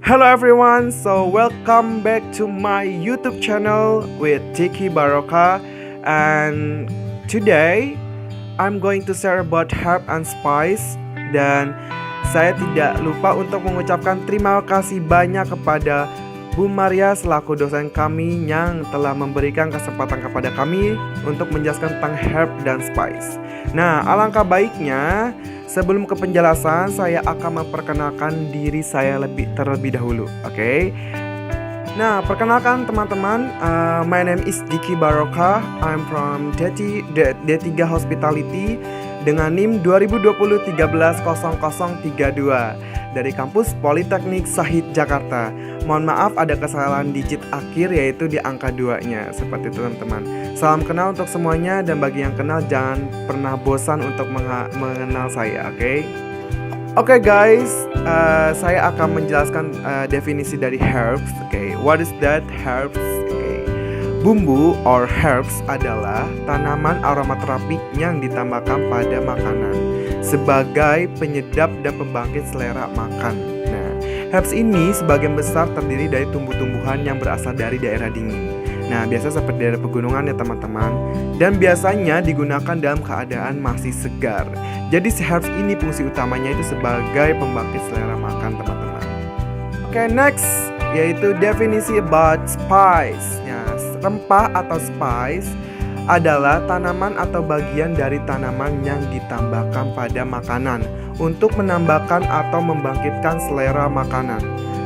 Hello everyone, so welcome back to my YouTube channel with Tiki Baroka. And today I'm going to share about herb and spice. Dan saya tidak lupa untuk mengucapkan terima kasih banyak kepada Bu Maria selaku dosen kami yang telah memberikan kesempatan kepada kami untuk menjelaskan tentang herb dan spice. Nah, alangkah baiknya sebelum ke penjelasan saya akan memperkenalkan diri saya terlebih dahulu, oke? Nah, perkenalkan teman-teman, my name is Diki Baroka. I'm from D3 Hospitality dengan NIM 2020-13-0032 dari kampus Politeknik Sahid Jakarta. Mohon maaf ada kesalahan digit akhir yaitu di angka 2-nya. Seperti itu teman-teman. Salam kenal untuk semuanya, dan bagi yang kenal jangan pernah bosan untuk mengenal saya, oke? Oke guys, saya akan menjelaskan definisi dari herbs. Oke, what is that herbs? Oke, bumbu or herbs adalah tanaman aromaterapi yang ditambahkan pada makanan sebagai penyedap dan pembangkit selera makan. Nah, herbs ini sebagian besar terdiri dari tumbuh-tumbuhan yang berasal dari daerah dingin. Nah, biasa seperti daerah pegunungan ya teman-teman. Dan biasanya digunakan dalam keadaan masih segar. Jadi si herbs ini fungsi utamanya itu sebagai pembangkit selera makan teman-teman. Oke, next yaitu definisi about spice. Ya, rempah atau spice adalah tanaman atau bagian dari tanaman yang ditambahkan pada makanan untuk menambahkan atau membangkitkan selera makanan.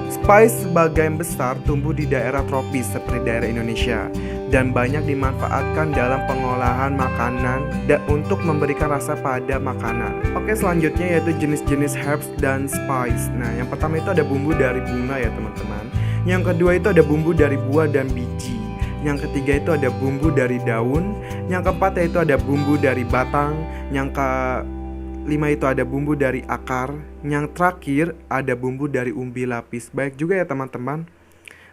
Spice sebagian besar tumbuh di daerah tropis seperti daerah Indonesia dan banyak dimanfaatkan dalam pengolahan makanan dan untuk memberikan rasa pada makanan. Oke, selanjutnya yaitu jenis-jenis herbs dan spice. Nah, yang pertama itu ada bumbu dari bunga ya teman-teman. Yang kedua itu ada bumbu dari buah dan biji. Yang ketiga itu ada bumbu dari daun. Yang keempat yaitu ada bumbu dari batang. Yang kelima itu ada bumbu dari akar. Yang terakhir ada bumbu dari umbi lapis. Baik juga ya teman-teman.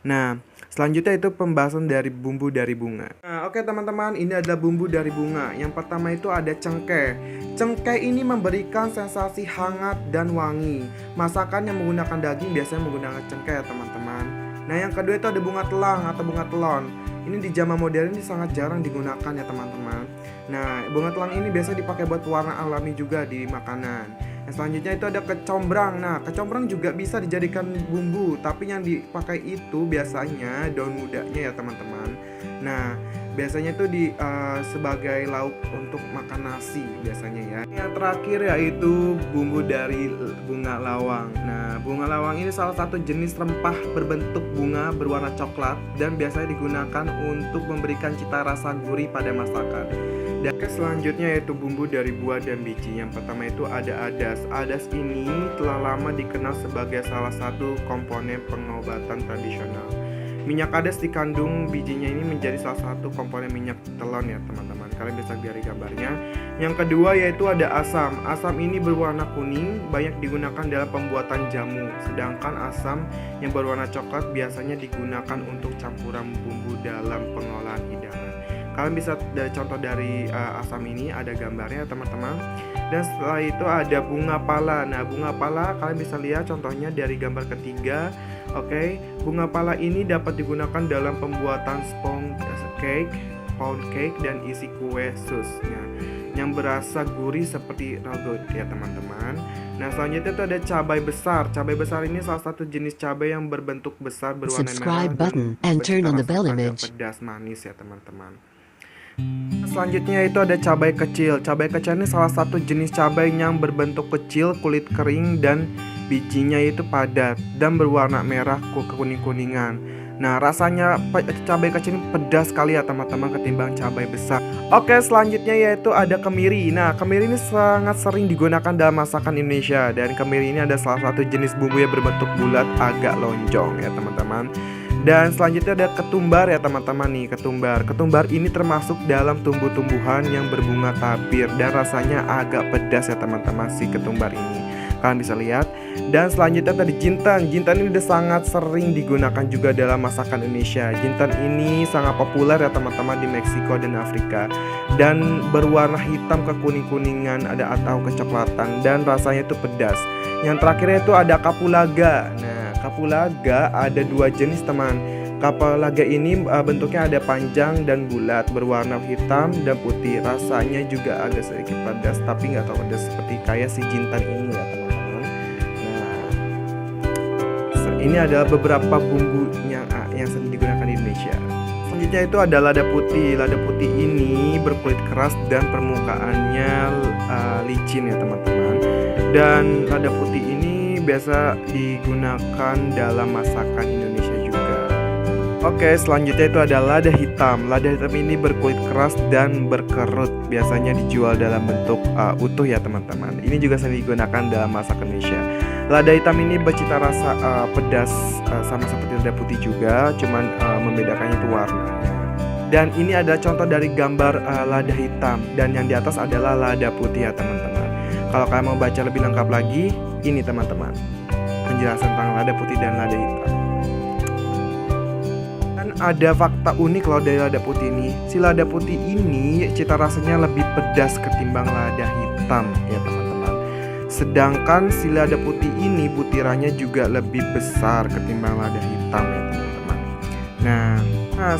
Nah, selanjutnya itu pembahasan dari bumbu dari bunga. Nah, oke teman-teman, ini adalah bumbu dari bunga. Yang pertama itu ada cengkeh. Cengkeh ini memberikan sensasi hangat dan wangi. Masakan yang menggunakan daging biasanya menggunakan cengkeh ya teman-teman. Nah, yang kedua itu ada bunga telang atau bunga telon. Ini di zaman modern ini sangat jarang digunakan ya teman-teman. Nah, bunga telang ini biasa dipakai buat warna alami juga di makanan. Yang selanjutnya itu ada kecombrang. Nah, kecombrang juga bisa dijadikan bumbu, tapi yang dipakai itu biasanya daun mudanya ya teman-teman. Nah, biasanya itu sebagai lauk untuk makan nasi biasanya ya. Yang terakhir yaitu bumbu dari bunga lawang. Nah, bunga lawang ini salah satu jenis rempah berbentuk bunga berwarna coklat dan biasanya digunakan untuk memberikan cita rasa gurih pada masakan. Dan selanjutnya yaitu bumbu dari buah dan biji. Yang pertama itu ada adas. Adas ini telah lama dikenal sebagai salah satu komponen pengobatan tradisional. Minyak adas dikandung bijinya ini menjadi salah satu komponen minyak telon ya teman-teman. Kalian bisa lihat di gambarnya. Yang kedua yaitu ada asam. Asam ini berwarna kuning, banyak digunakan dalam pembuatan jamu. Sedangkan asam yang berwarna coklat biasanya digunakan untuk campuran bumbu dalam pengolahan hidangan. Kalian bisa contoh dari asam ini ada gambarnya teman-teman. Dan setelah itu ada bunga pala. Nah, bunga pala kalian bisa lihat contohnya dari gambar ketiga. Oke, bunga pala ini dapat digunakan dalam pembuatan sponge cake, pound cake, dan isi kue susnya yang berasa gurih seperti rogot ya teman-teman. Nah, selanjutnya itu ada cabai besar. Cabai besar ini salah satu jenis cabai yang berbentuk besar berwarna merah dan pedas manis ya teman-teman. Selanjutnya itu ada cabai kecil. Cabai kecil ini salah satu jenis cabai yang berbentuk kecil, kulit kering, dan bijinya itu padat dan berwarna merah kekuning-kuningan. Nah, rasanya cabai kecil ini pedas sekali ya teman-teman ketimbang cabai besar. Oke, selanjutnya yaitu ada kemiri. Nah, kemiri ini sangat sering digunakan dalam masakan Indonesia. Dan kemiri ini ada salah satu jenis bumbu yang berbentuk bulat agak lonjong ya teman-teman. Dan selanjutnya ada ketumbar ya teman-teman nih, ketumbar. Ketumbar ini termasuk dalam tumbuh-tumbuhan yang berbunga tabir dan rasanya agak pedas ya teman-teman si ketumbar ini. Kalian bisa lihat. Dan selanjutnya tadi jintan. Jintan ini udah sangat sering digunakan juga dalam masakan Indonesia. Jintan ini sangat populer ya teman-teman di Meksiko dan Afrika. Dan berwarna hitam kekuning-kuningan atau kecoklatan dan rasanya itu pedas. Yang terakhirnya itu ada kapulaga. Nah, kapulaga ada 2 jenis teman. Kapulaga ini bentuknya ada panjang dan bulat, berwarna hitam dan putih. Rasanya juga agak sedikit pedas, tapi nggak tahu pedas seperti kayak si jintan ini ya teman-teman. Nah, ini adalah beberapa bumbu yang sering digunakan di Indonesia. Selanjutnya itu ada lada putih. Lada putih ini berkulit keras dan permukaannya licin ya teman-teman. Dan lada putih ini biasa digunakan dalam masakan Indonesia juga. Oke, selanjutnya itu ada lada hitam. Lada hitam ini berkulit keras dan berkerut. Biasanya dijual dalam bentuk utuh ya teman-teman. Ini juga sering digunakan dalam masakan Indonesia. Lada hitam ini bercita rasa pedas sama seperti lada putih juga, cuman membedakannya itu warnanya. Dan ini adalah contoh dari gambar lada hitam, dan yang di atas adalah lada putih ya teman-teman. Kalau kalian mau baca lebih lengkap lagi, ini teman-teman, penjelasan tentang lada putih dan lada hitam. Dan ada fakta unik loh dari lada putih ini. Si lada putih ini cita rasanya lebih pedas ketimbang lada hitam ya teman-teman. Sedangkan si lada putih ini butirannya juga lebih besar ketimbang lada hitam ya teman-teman. Nah,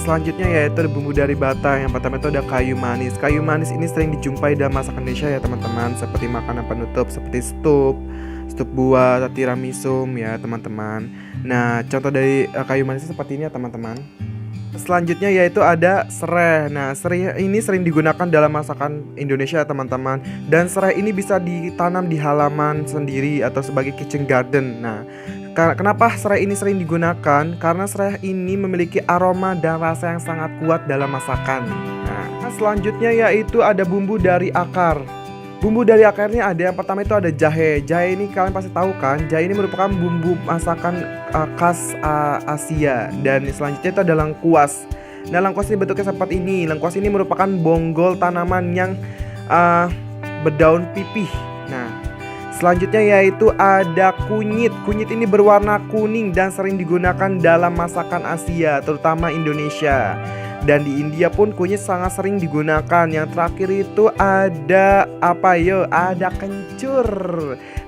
selanjutnya yaitu bumbu dari Batak. Yang pertama itu ada kayu manis. Kayu manis ini sering dijumpai dalam masakan Indonesia ya teman-teman, seperti makanan penutup seperti stup buah, tiramisu ya teman-teman. Nah, contoh dari kayu manis seperti ini ya teman-teman. Selanjutnya yaitu ada serai. Nah, serai ini sering digunakan dalam masakan Indonesia teman-teman. Dan serai ini bisa ditanam di halaman sendiri atau sebagai kitchen garden. Nah, kenapa serai ini sering digunakan? Karena serai ini memiliki aroma dan rasa yang sangat kuat dalam masakan. Nah, selanjutnya yaitu ada bumbu dari akar. Bumbu dari akar ini ada, yang pertama itu ada jahe. Jahe ini kalian pasti tahu kan, jahe ini merupakan bumbu masakan khas Asia. Dan selanjutnya itu ada lengkuas. Nah, lengkuas ini bentuknya seperti ini. Lengkuas ini merupakan bonggol tanaman yang berdaun pipih. Nah, selanjutnya yaitu ada kunyit. Kunyit ini berwarna kuning dan sering digunakan dalam masakan Asia, terutama Indonesia. Dan di India pun kunyit sangat sering digunakan. Yang terakhir itu ada apa yo? Ada kencur.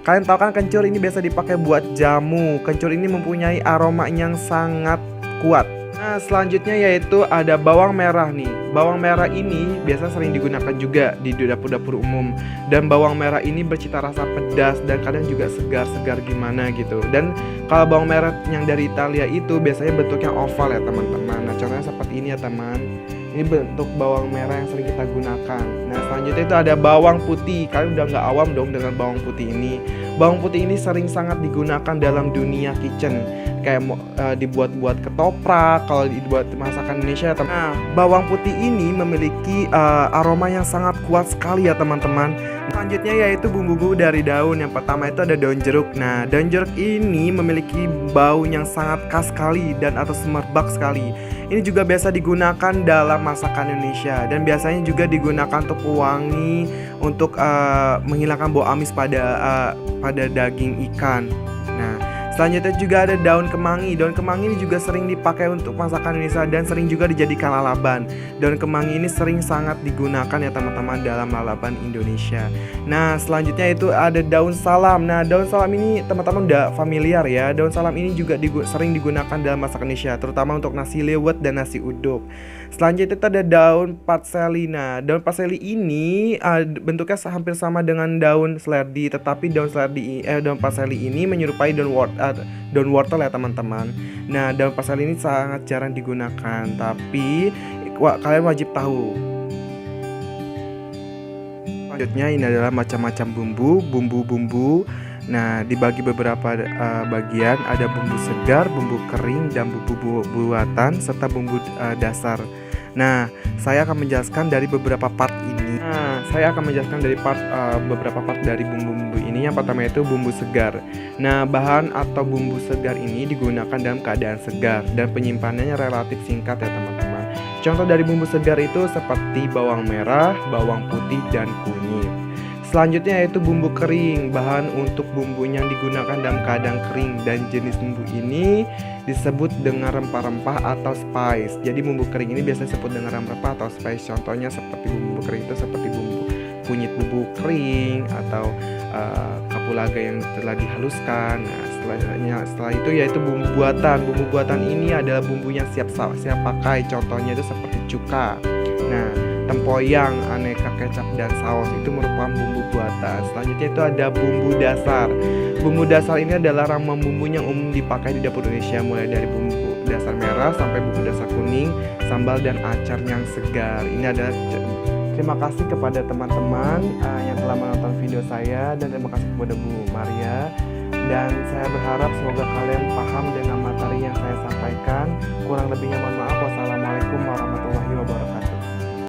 Kalian tahu kan kencur ini biasa dipakai buat jamu. Kencur ini mempunyai aroma yang sangat kuat. Nah, selanjutnya yaitu ada bawang merah nih. Bawang merah ini biasa sering digunakan juga di dapur-dapur umum. Dan bawang merah ini bercita rasa pedas dan kadang juga segar-segar gimana gitu. Dan kalau bawang merah yang dari Italia itu biasanya bentuknya oval ya teman-teman. Nah, contohnya seperti ini ya teman. Ini bentuk bawang merah yang sering kita gunakan. Nah, selanjutnya itu ada bawang putih. Kalian udah nggak awam dong dengan bawang putih ini. Bawang putih ini sering sangat digunakan dalam dunia kitchen. Kayak dibuat-buat ketoprak, kalau dibuat masakan Indonesia. Nah, bawang putih ini memiliki aroma yang sangat kuat sekali ya teman-teman. Selanjutnya yaitu bumbu-bumbu dari daun. Yang pertama itu ada daun jeruk. Nah, daun jeruk ini memiliki bau yang sangat khas sekali dan atau semerbak sekali. Ini juga biasa digunakan dalam masakan Indonesia dan biasanya juga digunakan untuk pewangi, untuk menghilangkan bau amis pada daging ikan. Nah, selanjutnya juga ada daun kemangi. Daun kemangi ini juga sering dipakai untuk masakan Indonesia dan sering juga dijadikan lalaban. Daun kemangi ini sering sangat digunakan ya teman-teman dalam lalaban Indonesia. Nah, selanjutnya itu ada daun salam. Nah, daun salam ini teman-teman udah familiar ya. Daun salam ini juga sering digunakan dalam masakan Indonesia, terutama untuk nasi liwet dan nasi uduk. Selanjutnya itu ada daun patseli. Nah, daun patseli ini bentuknya hampir sama dengan daun seledri, tetapi daun patseli ini menyerupai daun wortel ya teman-teman. Nah, daun patseli ini sangat jarang digunakan, tapi kalian wajib tahu. Selanjutnya ini adalah macam-macam bumbu. Nah, dibagi beberapa bagian, ada bumbu segar, bumbu kering, dan bumbu buatan serta bumbu dasar. Nah, saya akan menjelaskan dari beberapa part ini. Beberapa part dari bumbu-bumbu ini. Yang pertama itu bumbu segar. Nah, bahan atau bumbu segar ini digunakan dalam keadaan segar dan penyimpanannya relatif singkat ya teman-teman. Contoh dari bumbu segar itu seperti bawang merah, bawang putih, dan kunyit. Selanjutnya yaitu bumbu kering. Bahan untuk bumbu yang digunakan dalam keadaan kering dan jenis bumbu ini disebut dengan rempah-rempah atau spice. Jadi bumbu kering ini biasanya disebut dengan rempah-rempah atau spice. Contohnya seperti bumbu kering itu seperti bumbu kunyit bubuk kering atau kapulaga yang telah dihaluskan. Nah, setelah itu yaitu bumbu buatan. Bumbu buatan ini adalah bumbu yang siap pakai. Contohnya itu seperti cuka. Nah, tempoyak, aneka kecap dan saus itu merupakan bumbu buatan. Selanjutnya itu ada bumbu dasar. Bumbu dasar ini adalah ramuan bumbu yang umum dipakai di dapur Indonesia, mulai dari bumbu dasar merah sampai bumbu dasar kuning, sambal dan acar yang segar. Ini adalah terima kasih kepada teman-teman yang telah menonton video saya, dan terima kasih kepada Bu Maria. Dan saya berharap semoga kalian paham dengan materi yang saya sampaikan. Kurang lebihnya mohon maaf. Wassalamualaikum warahmatullahi wabarakatuh.